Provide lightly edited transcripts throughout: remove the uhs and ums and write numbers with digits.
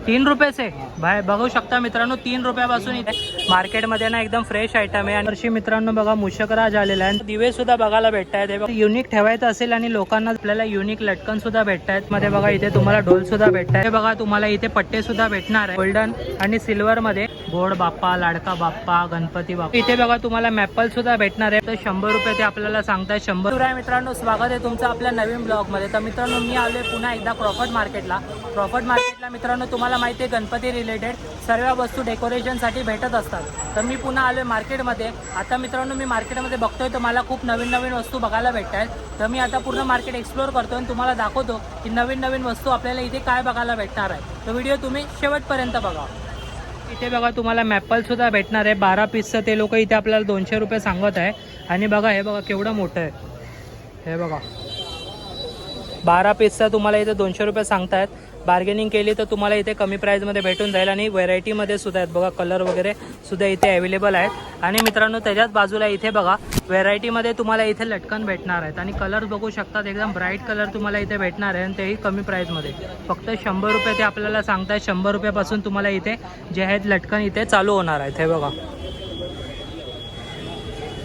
₹3 से भाई बघू शकता मित्रांनो, ₹3 इथे मार्केटमध्ये ना एकदम फ्रेश आयटम आहे. आणि वर्षी मित्रांनो बघा मूषकराज आलेला आहे. दिवे सुद्धा बघायला भेटतायत. हे बघा युनिक ठेवायचं असेल आणि लोकांना आपल्याला युनिक लटकन सुद्धा भेटतायत. मध्ये बघा इथे तुम्हाला डोल सुद्धा भेटताय. बघा तुम्हाला इथे पट्टे सुद्धा भेटणार आहे गोल्डन आणि सिल्वर मध्ये. गोड बाप्पा, लाडका बाप्पा, गणपती बाप्पा. इथे बघा तुम्हाला मॅपल सुद्धा भेटणार आहे. तर ₹100 ते आपल्याला सांगताय. 100 मित्रांनो. स्वागत आहे तुमचं आपल्या नवीन ब्लॉग मध्ये. तर मित्रांनो मी आलोय पुन्हा एकदा क्रॉफर्ड मार्केटला. मित्रांनो तुम्हाला माहिती आहे गणपती रिलेटेड सर्व वस्तू डेकोरेशन साठी भेटत असतात. तर मी पुन्हा आलोय मार्केटमध्ये. आता मित्रांनो मी मार्केटमध्ये बघतोय तर मला खूप नवीन वस्तू बघायला भेटत आहेत. तर मी आता पूर्ण मार्केट एक्सप्लोर करतोय आणि तुम्हाला दाखवतो की नवीन वस्तू आपल्याला इथे काय बघायला भेटणार आहे. तो व्हिडिओ तुम्ही शेवटपर्यंत बघा. इथे बघा तुम्हाला मॅपल सुद्धा भेटणार आहे. 12 पीसचं ते लोक इथे आपल्याला ₹200 सांगत आहे. आणि बघा हे बघा केवढं मोठं आहे. हे बघा 12 पीसचा तुम्हाला इथे ₹200 सांगतायत. बार्गेनिंग केली तर तुम्हाला इथे कमी प्राईजमध्ये भेटून जाईल. आणि व्हेरायटीमध्ये सुद्धा आहेत बघा. कलर वगैरे सुद्धा इथे अवेलेबल आहेत. आणि मित्रांनो त्याच्याच बाजूला इथे बघा व्हेरायटीमध्ये तुम्हाला इथे लटकन भेटणार आहेत. आणि कलर बघू शकतात एकदम ब्राईट कलर तुम्हाला इथे भेटणार आहे. आणि तेही कमी प्राईजमध्ये. फक्त ₹100 ते आपल्याला सांगताय. ₹100 पासून तुम्हाला इथे जे आहेत लटकन इथे चालू होणार आहेत. हे बघा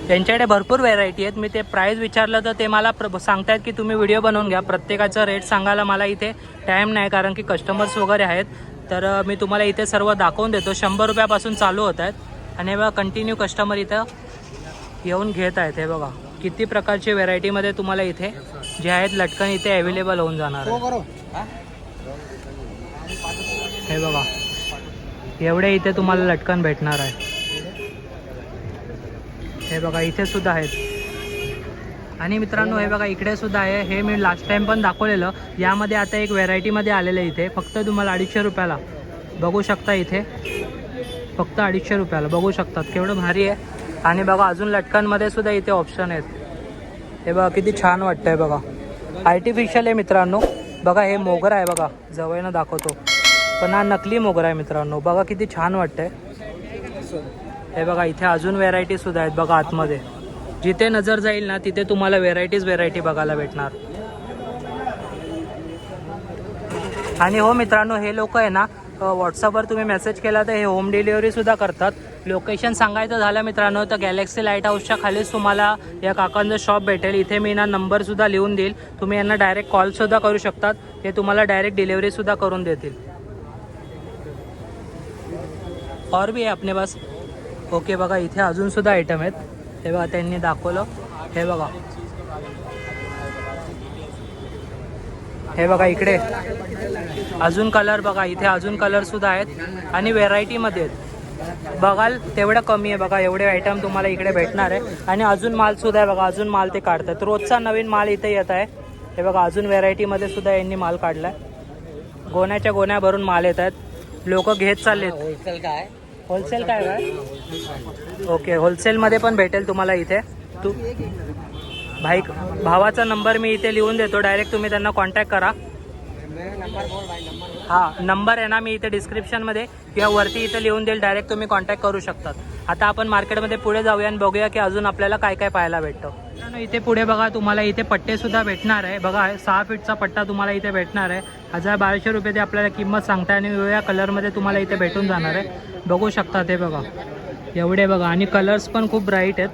त्यांच्याकडे भरपूर व्हेरायटी आहेत. मी ते प्राईस विचारलं तर ते मला सांगतायत की तुम्ही व्हिडिओ बनवून घ्या. प्रत्येकाचा रेट सांगायला मला इथे टाईम नाही, कारण की कस्टमर्स वगैरे आहेत. तर मी तुम्हाला इथे सर्व दाखवून देतो. ₹100 पासून चालू होत आहेत. आणि हे बघा कंटिन्यू कस्टमर इथं येऊन घेत आहेत. हे बघा किती प्रकारचे व्हेरायटीमध्ये तुम्हाला इथे जे आहेत लटकन इथे अवेलेबल होऊन जाणार आहे. हे बघा एवढे इथे तुम्हाला लटकन भेटणार आहे. हे बघा इथे सुद्धा आहेत. आणि मित्रांनो हे बघा इकडे सुद्धा आहे. हे मी लास्ट टाइम पण दाखवलेलं. यामध्ये आता एक व्हेरायटीमध्ये आलेलं इथे फक्त तुम्हाला ₹250 बघू शकता. इथे फक्त ₹250 बघू शकतात. केवढं भारी आहे. आणि बघा अजून लटकनमध्ये सुद्धा इथे ऑप्शन आहेत. हे बघा किती छान वाटतंय. बघा आर्टिफिशियल आहे मित्रांनो. बघा हे मोगरा आहे बघा. जवळनं दाखवतो पण हा नकली मोगरा आहे मित्रांनो. बघा किती छान वाटतंय. हे बघा इथे अजून व्हेरायटी सुद्धा आहेत बघा आतमध्ये. जिथे नजर जाईल ना तिथे तुम्हाला व्हेरायटी बघायला भेटणार. आणि हो मित्रांनो हे लोक आहे ना व्हॉट्सअपवर तुम्ही मेसेज केला तर हे होम डिलिव्हरी सुद्धा करतात. लोकेशन सांगायचं झालं मित्रांनो तर गॅलेक्सी लाईट हाऊसच्या खालीच तुम्हाला या काकांचं शॉप भेटेल. इथे मी ना नंबर सुद्धा लिहून देईल. तुम्ही यांना डायरेक्ट कॉल सुद्धा करू शकतात. ते तुम्हाला डायरेक्ट डिलिव्हरी सुद्धा करून देतील. और भी आहे अपने पास. ओके बघा इथे अजून सुद्धा आयटम आहेत. हे बघा त्यांनी दाखवलं. हे बघा हे बघा इकडे अजून कलर बघा. इथे अजून कलर सुद्धा आहेत आणि व्हेरायटीमध्ये आहेत. बघाल तेवढं कमी आहे बघा. एवढे आयटम तुम्हाला इकडे भेटणार आहे. आणि अजून माल सुद्धा आहे बघा. अजून माल ते काढतात. रोजचा नवीन माल इथे येत आहे. हे बघा अजून व्हेरायटीमध्ये सुद्धा यांनी माल काढलाय. गोण्याच्या गोण्या भरून माल येत आहेत. लोक घेत चाललेत. होलसेल काय ओके होलसेलमध्ये पण भेटेल तुम्हाला इथे. भावाचा नंबर मी इथे लिहून देतो. डायरेक्ट तुम्ही त्यांना कॉन्टॅक्ट करा. हां नंबर आहे ना मी इथे डिस्क्रिप्शनमध्ये किंवा वरती इथे लिहून देईल. डायरेक्ट तुम्ही कॉन्टॅक्ट करू शकतात. आता आपण मार्केटमध्ये पुढे जाऊया आणि बघूया की अजून आपल्याला काय काय पाहायला भेटतं. इथे पुढे बघा तुम्हाला इथे पट्टे सुद्धा भेटणार आहे. बघा 6 फीटचा पट्टा तुम्हाला इथे भेटणार आहे. ₹1200 ते आपल्याला किंमत सांगताय. आणि वेगवेगळ्या कलरमध्ये तुम्हाला इथे भेटून जाणार आहे. बघू शकता ते बघा एवढे बघा. आणि कलर्स पण खूप ब्राईट आहेत.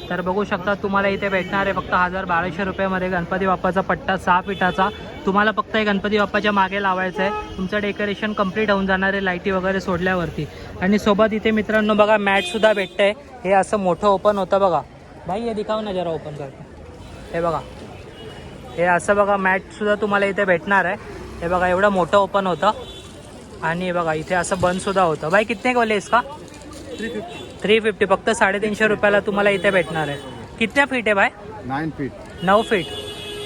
तर बघू शकता तुम्हाला इथे भेटणार आहे फक्त ₹1200 गणपती बाप्पाचा पट्टा 6 फीटाचा. तुम्हाला फक्त हे गणपती बाप्पाच्या मागे लावायचं आहे. तुमचं डेकोरेशन कंप्लीट होऊन जाणार आहे लाईटी वगैरे सोडल्यावरती. आणि सोबत इथे मित्रांनो बघा मॅट सुद्धा भेटतंय. हे असं मोठं ओपन होतं बघा. भाई हे दिखाव ना जरा ओपन करतो. हे बघा हे असं बघा मॅट सुद्धा तुम्हाला इथे भेटणार आहे. हे बघा एवढं मोठं ओपन होतं. आणि बघा इथे असं बंद सुद्धा होतं. भाई कितने बोले इसका? 350 फक्त ₹350 तुम्हाला इथे भेटणार आहे. कितने फीट आहे भाई? 9 फीट.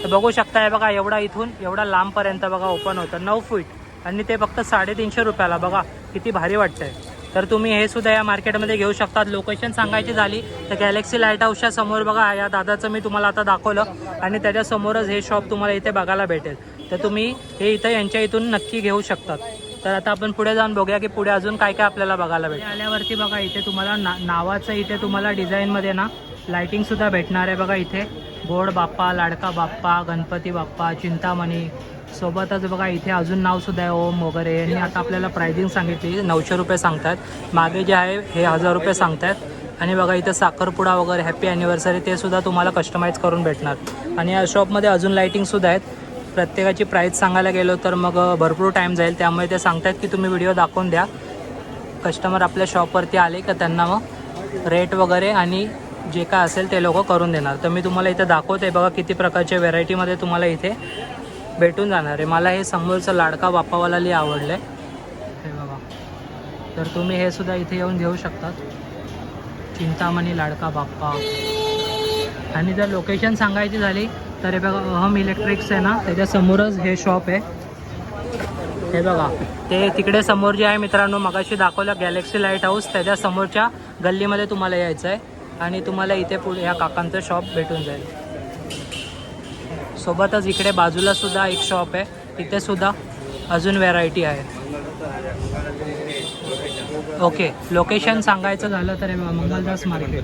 तर बघू शकता हे बघा एवढा इथून एवढा लांबपर्यंत बघा ओपन होतं 9 फीट. आणि ते फक्त ₹350 बघा किती भारी वाटतंय. तर तुम्ही हे सुद्धा या मार्केटमध्ये घेऊ शकतात. लोकेशन सांगायची झाली तर गॅलेक्सी लाईट हाऊसच्या समोर बघा या दादाचं मी तुम्हाला आता दाखवलं. आणि त्याच्यासमोरच हे शॉप तुम्हाला इथे बघायला भेटेल. तर तुम्ही हे इथं यांच्या इथून नक्की घेऊ शकतात. तर आता आपण पुढे जाऊन बघूया की पुढे अजून काय काय आपल्याला बघायला भेटेल. आल्यावरती बघा इथे तुम्हाला नावाचं इथे तुम्हाला डिझाईनमध्ये ना लाइटिंग सुद्धा भेटणार आहे बघा. इथे गोड बाप्पा, लाडका बाप्पा, गणपती बाप्पा, चिंतामणी सोबतच बघा इथे अजून नावसुद्धा आहे ओम वगैरे. यांनी आता आपल्याला प्राइसिंग सांगितली 900 रुपये सांगतात. मागे जे आहे हे 1000 रुपये सांगतात. आणि बघा इथं साखरपुडा वगैरे हॅपी ॲनिव्हर्सरी ते सुद्धा तुम्हाला कस्टमाइज करून भेटणार. आणि या शॉपमध्ये अजून लाईटिंगसुद्धा आहेत. प्रत्येकाची प्राईस सांगायला गेलो तर मग भरपूर टाईम जाईल. त्यामुळे ते सांगतात की तुम्ही व्हिडिओ दाखवून द्या. कस्टमर आपल्या शॉपवरती आले का त्यांना मग रेट वगैरे आणि जे काय असेल ते लोक करून देणार. तर मी तुम्हाला इथं दाखवते बघा किती प्रकारच्या व्हेरायटीमध्ये तुम्हाला इथे भेटून जाणार आहे. मला हे समोरचं लाडका बाप्पावाला लई आवडलं आहे हे बघा. तर तुम्ही हे सुद्धा इथे येऊन घेऊ शकतात. चिंतामणी लाडका बाप्पा. आणि जर लोकेशन सांगायची झाली तर हे बघा अहम इलेक्ट्रिक्स आहे ना त्याच्यासमोरच हे शॉप आहे. हे बघा ते तिकडे समोर जे आहे मित्रांनो मगाशी दाखवलं गॅलेक्सी लाईट हाऊस त्याच्या समोरच्या गल्लीमध्ये तुम्हाला यायचं आहे. आणि तुम्हाला इथे पुढे ह्या काकांचं शॉप भेटून जाईल. सोबतच इकडे बाजूला सुद्धा एक शॉप आहे. तिथे सुद्धा अजून व्हेरायटी आहे. ओके लोकेशन सांगायचं झालं तर मंगलदास मार्केट.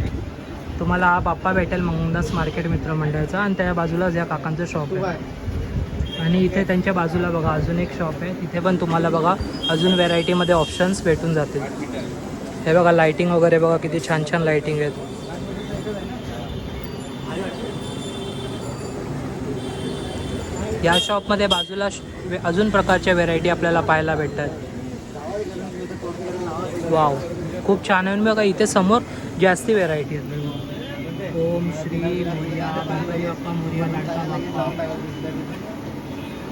तुम्हाला हा बाप्पा भेटेल मंगलदास मार्केट मित्रमंडळाचा. आणि त्या बाजूलाच या काकांचं शॉप आहे. आणि इथे त्यांच्या बाजूला बघा अजून एक शॉप आहे. तिथे पण तुम्हाला बघा अजून व्हेरायटीमध्ये ऑप्शन्स भेटून जातील. हे बघा लाईटिंग वगैरे बघा किती छान छान लाईटिंग आहेत. या शॉपमध्ये बाजूला अजून प्रकारच्या व्हेरायटी आपल्याला पाहायला भेटतात. वाव खूप छान आहे. बघा इथे समोर जास्ती व्हेरायटी आहेत. ओम श्री मोरया गणपती बाप्पा मोरया लाडका बाप्पा.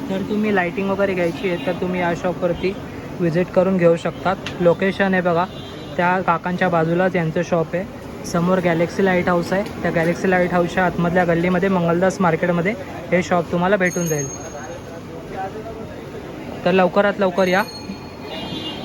जर तुम्ही लाईटिंग वगैरे घ्यायची आहे तर तुम्ही या शॉपवरती व्हिजिट करून घेऊ शकतात. लोकेशन आहे बघा त्या काकांच्या बाजूलाच यांचं शॉप आहे. समोर गॅलेक्सी लाईट हाऊस आहे. त्या गॅलेक्सी लाईट हाऊसच्या आतमधल्या गल्लीमध्ये मंगलदास मार्केटमध्ये हे शॉप तुम्हाला भेटून जाईल. तर लवकरात लवकर या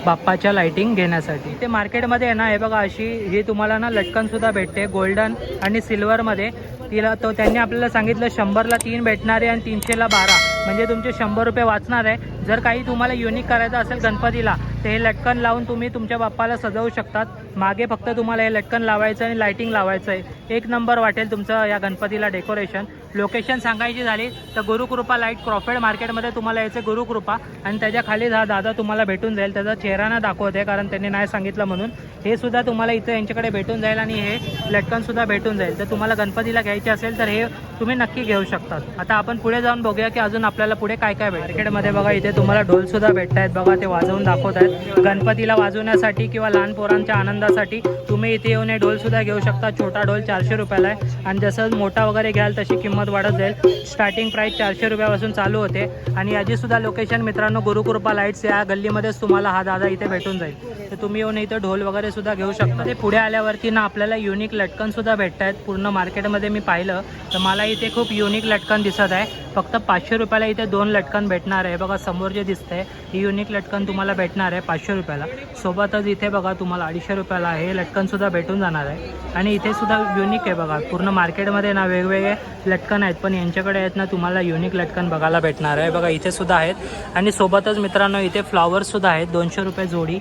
बाप्पाच्या लाईटिंग घेण्यासाठी. ते मार्केटमध्ये आहे ना हे बघा अशी ही तुम्हाला ना लटकनसुद्धा भेटते गोल्डन आणि सिल्वरमध्ये. तिला तो त्यांनी आपल्याला सांगितलं 100ला 3 भेटणार आहे आणि 300ला 12 म्हणजे तुमचे 100 रुपये वाचणार आहे. जर काही तुम्हाला युनिक करायचं असेल गणपतीला तर हे लटकन लावून तुम्ही तुमच्या बाप्पाला सजवू शकतात. मागे फक्त तुम्हाला हे लटकन लावायचं आणि लाईटिंग लावायचं आहे. एक नंबर वाटेल तुमचं या गणपतीला डेकोरेशन. लोकेशन सांगायची झाली तर गुरुकृपा लाईट क्रॉफर्ड मार्केटमध्ये तुम्हाला यायचं गुरुकृपा. आणि त्याच्या खाली हा दादा तुम्हाला भेटून जाईल. त्याचा चेहरा ना दाखवते कारण त्यांनी नाही सांगितलं म्हणून. हे सुद्धा तुम्हाला इथं यांच्याकडे भेटून जाईल आणि हे लटकनसुद्धा भेटून जाईल. तर तुम्हाला गणपतीला घ्यायचे असेल तर हे तुम्ही नक्की घेऊ शकतात. आता आपण पुढे जाऊन बघूया की अजून आपल्याला पुढे काय काय भेटेल. मार्केटमध्ये बघा इथे तुम्हाला ढोलसुद्धा भेटत आहेत बघा. ते वाजवून दाखवत आहेत. गणपतीला वाजवण्यासाठी किंवा लहान पोरांच्या आनंदासाठी तुम्ही इथे येऊन हे ढोलसुद्धा घेऊ शकता. छोटा ढोल 400 रुपयाला आहे. आणि जसं मोठा वगैरे घ्याल तशी किंमत वाढत जाईल. स्टार्टिंग प्राईस 400 रुपयापासून चालू होते. आणि याची सुद्धा लोकेशन मित्रांनो गुरुकृपा लाईट्स या गल्लीमध्येच तुम्हाला हा दादा इथे भेटून जाईल. तर तुम्ही येऊन इथं ढोल वगैरे सुद्धा घेऊ शकता. ते पुढे आल्यावरती ना आपल्याला युनिक लटकन सुद्धा भेटत आहेत. पूर्ण मार्केटमध्ये मी पाहिलं तर मला इथे खूप युनिक लटकन दिसत आहे. फक्त 500 रुपयाला इथे 2 लटकन भेटणार आहे. बघा समोर जे दिसतंय ही युनिक लटकन तुम्हाला भेटणार आहे 500 रुपयाला. सोबतच इथे बघा तुम्हाला 250 रुपयाला हे लटकन सुद्धा भेटून जाणार आहे. आणि इथे सुद्धा युनिक आहे बघा. पूर्ण मार्केटमध्ये ना वेगवेगळे लटकन आहेत पण यांच्याकडे आहेत ना तुम्हाला युनिक लटकन बघायला भेटणार आहे. बघा इथे सुद्धा आहेत. आणि सोबतच मित्रांनो इथे फ्लॉवर्स सुद्धा आहेत. 200 रुपये जोडी,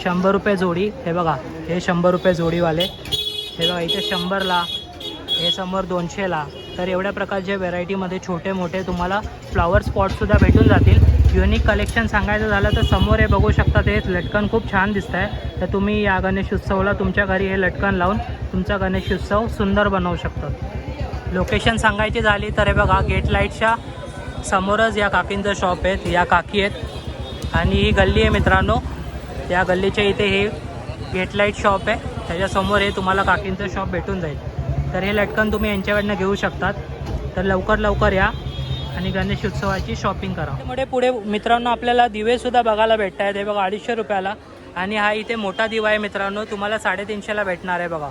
100 रुपये जोडी. हे बघा हे 100 रुपये जोडीवाले. हे बघा इथे 100ला, हे समोर 200ला. तर एवढ्या प्रकारच्या व्हेरायटीमध्ये छोटे मोठे तुम्हाला फ्लॉवर स्पॉटसुद्धा भेटून जातील. युनिक कलेक्शन सांगायचं झालं तर समोर हे बघू शकता. ते लटकन खूप छान दिसत आहे. तर तुम्ही या गणेश उत्सवाला तुमच्या घरी हे लटकन लावून तुमचा गणेश उत्सव सुंदर बनवू शकतात. लोकेशन सांगायची झाली तर हे बघा गेट लाईटच्या समोरच या काकींचं शॉप आहेत. या काकी आहेत आणि ही गल्ली आहे मित्रांनो. या गल्लीच्या इथे हे गेट लाईट शॉप आहे. त्याच्यासमोर हे तुम्हाला काकींचं शॉप भेटून जाईल. तर हे लटकन तुम्ही यांच्याकडनं घेऊ शकतात. तर लवकर लवकर या आणि गणेश उत्सवाची शॉपिंग करा. त्यामुळे पुढे मित्रांनो आपल्याला दिवेसुद्धा बघायला भेटत आहेत. हे बघा 250 रुपयाला. आणि हा इथे मोठा दिवा आहे मित्रांनो तुम्हाला 350ला भेटणार आहे. बघा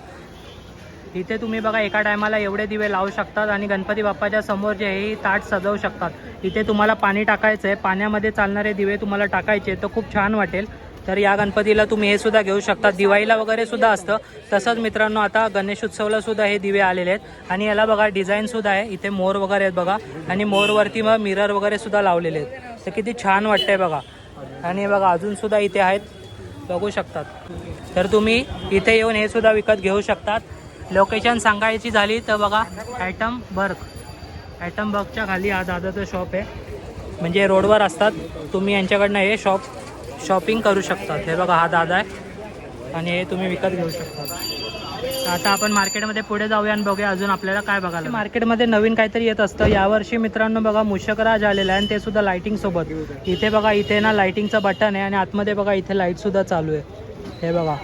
इथे तुम्ही बघा एका टायमाला एवढे दिवे लावू शकतात. आणि गणपती बाप्पाच्या समोर जे हे ताट सजवू शकतात. इथे तुम्हाला पाणी टाकायचं आहे. पाण्यामध्ये चालणारे दिवे तुम्हाला टाकायचे तर खूप छान वाटेल. तर या गणपतीला तुम्ही हे सुद्धा घेऊ शकता. दिवाळीला वगैरे सुद्धा असतं. तसंच मित्रांनो आता गणेश उत्सवला सुद्धा हे दिवे आलेले आहेत. आणि याला बघा डिझाईन सुद्धा आहे. इथे मोर वगैरे आहेत बघा. आणि मोरवरती मग मिरर वगैरे सुद्धा लावलेले आहेत. तर किती छान वाटतंय बघा. आणि बघा अजून सुद्धा इथे आहेत बघू शकतात. तर तुम्ही इथे येऊन हे सुद्धा विकत घेऊ शकतात. लोकेशन सांगायची झाली तर बघा ॲटम बर्ग. ॲटम बर्गच्या खाली हा दादाचं शॉप आहे. म्हणजे रोडवर असतात. तुम्ही यांच्याकडनं हे शॉपिंग करू शकतात. हे बघा हा दादा आहे आणि हे तुम्ही विकत घेऊ शकता. आता आपण मार्केटमध्ये पुढे जाऊया आणि बघूया अजून आपल्याला काय बघायला. मार्केटमध्ये नवीन काहीतरी येत असतं. यावर्षी मित्रांनो बघा मूषकराज आलेला आहे आणि ते सुद्धा लाईटिंग सोबत. इथे बघा इथे ना लाईटिंगचं बटन आहे आणि आतमध्ये बघा इथे लाईटसुद्धा चालू आहे. हे बघा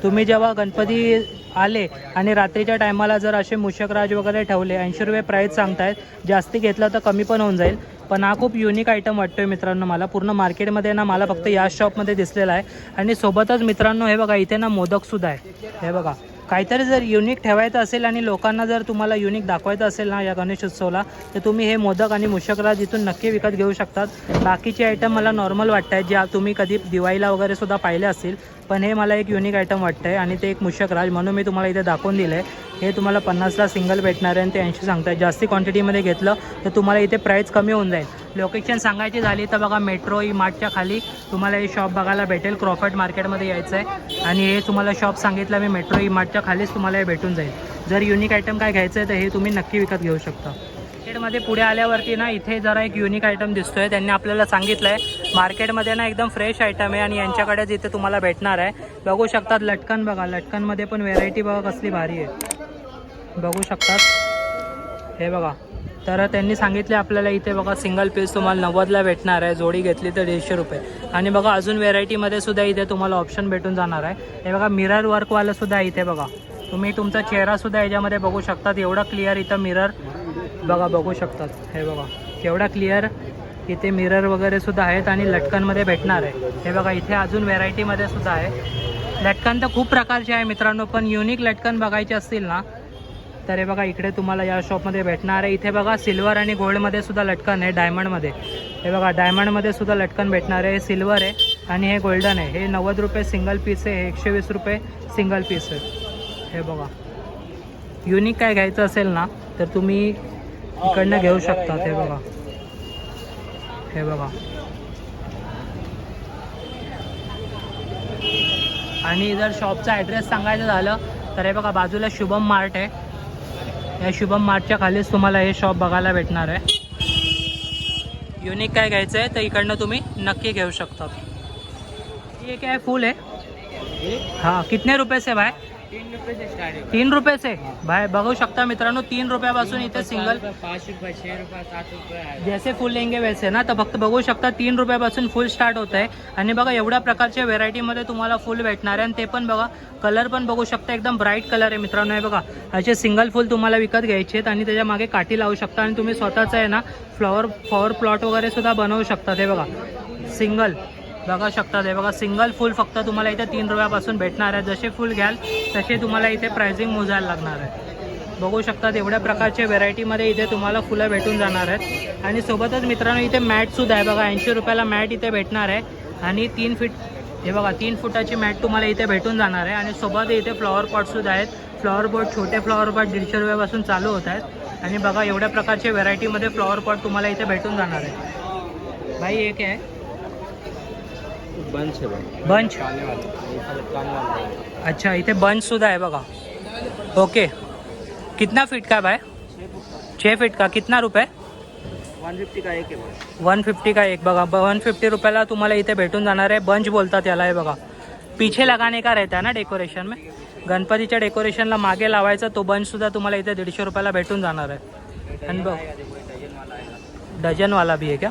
तुम्ही जेव्हा गणपती आले आणि रात्रीच्या टायमाला जर असे मूषकराज वगैरे ठेवले 80 रुपये प्राईस सांगतायत. जास्ती घेतलं तर कमी पण होऊन जाईल. पण हा खूप युनिक आयटम वाटतोय मित्रांनो मला. पूर्ण मार्केटमध्ये ना मला फक्त याच शॉपमध्ये दिसलेला आहे. आणि सोबतच मित्रांनो हे बघा इथे ना मोदकसुद्धा आहे. हे बघा काहीतरी जर युनिक ठेवायचं असेल आणि लोकांना जर तुम्हाला युनिक दाखवायचं असेल ना या गणेश उत्सवाला तर तुम्ही हे मोदक आणि मूषकराज इथून नक्की विकत घेऊ शकतात. बाकीचे आयटम मला नॉर्मल वाटत आहेत जे तुम्ही कधी दिवाळीला वगैरे सुद्धा पाहिले असतील. पण हे मला एक युनिक आयटम वाटतं आहे आणि ते एक मूषकराज म्हणून मी तुम्हाला इथे दाखवून दिलं आहे. हे तुम्हाला 50ला सिंगल भेटणार आहे आणि ते 80 सांगताय. जास्ती क्वांटिटीमध्ये घेतलं तर तुम्हाला इथे प्राईस कमी होऊन जाईल. लोकेशन सांगायची झाली तर बघा मेट्रो मार्टच्या खाली तुम्हाला हे शॉप बघायला भेटेल. क्रॉफर्ड मार्केटमध्ये यायचं आहे आणि हे तुम्हाला शॉप सांगितलं मी मेट्रो मार्टच्या खालीच तुम्हाला हे भेटून जाईल. जर युनिक आयटम काय घ्यायचं आहे तर हे तुम्ही नक्की विकत घेऊ शकता. मार्केटमध्ये पुढे आल्यावरती ना इथे जरा एक युनिक आयटम दिसतोय. त्यांनी आपल्याला सांगितलं आहे मार्केटमध्ये ना एकदम फ्रेश आयटम आहे आणि यांच्याकडेच इथे तुम्हाला भेटणार आहे. बघू शकतात लटकन बघा. लटकनमध्ये पण व्हेरायटी बघा कसली भारी आहे. बघू शकतात हे बघा. तर त्यांनी सांगितले आपल्याला इथे बघा सिंगल पीस तुम्हाला 90ला भेटणार आहे. जोडी घेतली तर 150 रुपये. आणि बघा अजून व्हेरायटीमध्ये सुद्धा इथे तुम्हाला ऑप्शन भेटून जाणार आहे. हे बघा मिरर वर्कवालं सुद्धा इथे बघा. तुम्ही तुमचा चेहरासुद्धा याच्यामध्ये बघू शकतात. एवढा क्लिअर इथं मिरर बघा बघू शकतात. हे बघा केवढा क्लिअर इथे मिरर वगैरे सुद्धा आहेत आणि लटकनमध्ये भेटणार आहे. हे बघा इथे अजून व्हेरायटीमध्ये सुद्धा आहे. लटकन तर खूप प्रकारचे आहे मित्रांनो. पण युनिक लटकन बघायचे असतील ना तर हे बघा इकडे तुम्हाला या शॉपमध्ये भेटणार आहे. इथे बघा सिल्वर आणि गोल्डमध्ये सुद्धा लटकन आहे. डायमंडमध्ये हे बघा डायमंडमध्ये सुद्धा लटकन भेटणार आहे. हे सिल्वर आहे आणि हे गोल्डन आहे. हे 90 रुपये सिंगल पीस आहे. हे 120 रुपये सिंगल पीस आहे. हे बघा युनिक काय घ्यायचं असेल ना तर तुम्ही इकडनं घेऊ शकतात. हे बघा हे बघा. आणि जर शॉपचा ॲड्रेस सांगायचं झालं तर हे बघा बाजूला शुभम मार्ट आहे. या शुभम मार्टच्या खालीच तुम्हाला हे शॉप बघायला भेटणार आहे. युनिक काय घ्यायचं आहे तर इकडनं तुम्ही नक्की घेऊ शकतात. ये क्या है फूल है? हाँ कितने रुपये से भाई? 3 रुपये से भाई बघू शकता मित्रांनो. 3 रुपयापासून इथे सिंगल 5 रुपये 6 रुपये 7 रुपये जैसे फुल लेंगे वैसे ना. तर फक्त बघू शकता 3 रुपयापासून फुल स्टार्ट होत आहे. आणि बघा एवढ्या प्रकारच्या व्हेरायटीमध्ये तुम्हाला फुल भेटणार आहे. आणि ते पण बघा कलर पण बघू शकता एकदम ब्राईट कलर आहे मित्रांनो. हे बघा असे सिंगल फुल तुम्हाला विकत घ्यायचे आहेत आणि त्याच्या मागे काठी लावू शकता आणि तुम्ही स्वतःचं आहे ना फ्लॉवर प्लॉट वगैरे सुद्धा बनवू शकता. हे बघा सिंगल बघा शकतात. हे बघा सिंगल फुल फक्त तुम्हाला इथे 3 रुपयापासून भेटणार आहे. जसे फुल घ्याल तसे तुम्हाला इथे प्राइसिंग मोजायला लागणार आहे. बघू शकतात एवढ्या प्रकारच्या व्हेरायटीमध्ये इथे तुम्हाला फुलं भेटून जाणार आहेत. आणि सोबतच मित्रांनो इथे मॅटसुद्धा आहे बघा. 80 रुपयाला मॅट इथे भेटणार आहे. आणि 3 फीट हे बघा 3 फुटाची मॅट तुम्हाला इथे भेटून जाणार आहे. आणि सोबत इथे फ्लॉवर पॉटसुद्धा आहेत. फ्लॉवर पॉट छोटे फ्लॉवर पॉट 150 रुपयापासून चालू होत आहेत. आणि बघा एवढ्या प्रकारच्या व्हेरायटीमध्ये फ्लॉवर पॉट तुम्हाला इथे भेटून जाणार आहे. भाई हे काय आहे? बंच है भाई. बंच खाने वाला. अच्छा इथे बंच सुद्धा आहे बघा. ओके कितना फीट का भाई? 6 फीट का. कितना रुपये? 150 का एक है भाई. 150 का एक बघा. 150 रुपयाला तुम्हाला इथे भेटून जाणार आहे. बंच बोलतात याला. हे बघा पीछे लगाने का रहता है ना डेकोरेशन में. गणपतीच्या डेकोरेशनला मागे लावायचा तो बंच सुद्धा तुम्हाला इथे 150 रुपयाला भेटून जाणार आहे. आणि बघ डजनवाला भी आहे क्या?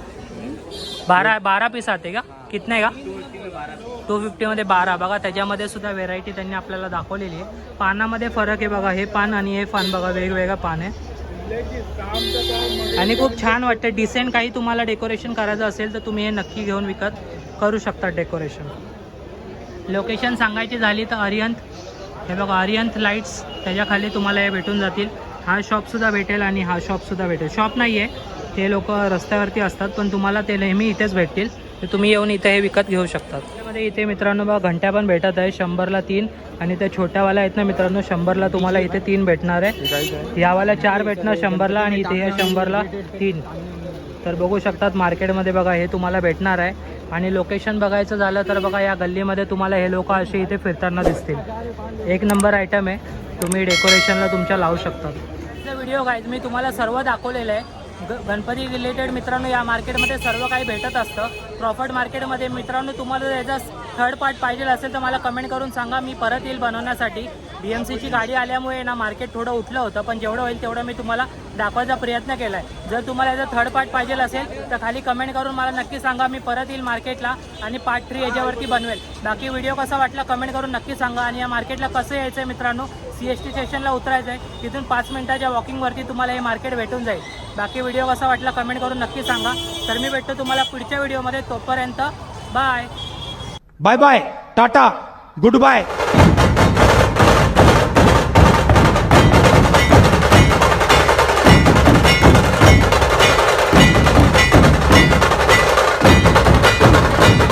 12 पीस आते का? कितने का? 250 मध्ये 12 बघा. त्याच्यामध्ये सुद्धा व्हेरायटी त्यांनी आपल्याला दाखवलेली आहे. पानामध्ये फरक आहे बघा. हे पान आणि हे पान बघा वेगवेगळं पान आहे. आणि खूप छान वाटतं. डिसेंट काही तुम्हाला डेकोरेशन करायचं असेल तर तुम्ही हे नक्की घेऊन विकत करू शकता डेकोरेशन. लोकेशन सांगायची झाली तर अरिहंत हे बघा अरिहंत लाईट्स त्याच्या खाली तुम्हाला हे भेटून जातील. हा शॉपसुद्धा भेटेल आणि हा शॉपसुद्धा भेटेल. शॉप नाही आहे ते लोक रस्त्यावरती असतात पण तुम्हाला ते नेहमी इथेच भेटतील. तर तुम्ही येऊन इथे हे विकत घेऊ शकतात. त्यामध्ये इथे मित्रांनो बघा घंट्या पण भेटत आहे 100ला 3. आणि त्या छोट्यावाल्या आहेत ना मित्रांनो 100ला तुम्हाला इथे 3 भेटणार आहे. यावाल्या 4 भेटणार 100ला आणि इथे या 100ला 3. तर बघू शकतात मार्केटमध्ये बघा हे तुम्हाला भेटणार आहे. आणि लोकेशन बघायचं झालं तर बघा या गल्लीमध्ये तुम्हाला हे लोक असे इथे फिरताना दिसतील. एक नंबर आयटम आहे. तुम्ही डेकोरेशनला तुमच्या लावू शकतात. व्हिडिओ गाईज मी तुम्हाला सर्व दाखवलेलं आहे. गणपती रिलेटेड मित्रांनो या मार्केटमध्ये सर्व काही भेटत असतं. प्रॉफिट मार्केटमध्ये मित्रांनो तुम्हाला याचा थर्ड पार्ट पाहिजे असेल तर मला कमेंट करून सांगा, मी परत येईल बनवण्यासाठी. BMCची गाडी आल्यामुळे ना मार्केट थोडं उठलं होतं, पण जेवढं होईल तेवढं मी तुम्हाला दाखवायचा प्रयत्न केला आहे. जर तुम्हाला याचा थर्ड पार्ट पाहिजे असेल तर खाली कमेंट करून मला नक्की सांगा, मी परत येईल मार्केटला आणि पार्ट 3 याच्यावरती बनवेल. बाकी व्हिडिओ कसा वाटला कमेंट करून नक्की सांगा. आणि या मार्केटला कसं यायचं आहे मित्रांनो, CST स्टेशनला उतरायचं आहे, तिथून 5 मिनिटाच्या वॉकिंगवरती तुम्हाला हे मार्केट भेटून जाईल. बाकी व्हिडिओ कसा वाटला कमेंट करून नक्की सांगा. तर मी भेटतो तुम्हाला पुढच्या व्हिडिओमध्ये. तोपर्यंत bye bye bye, tata, good bye.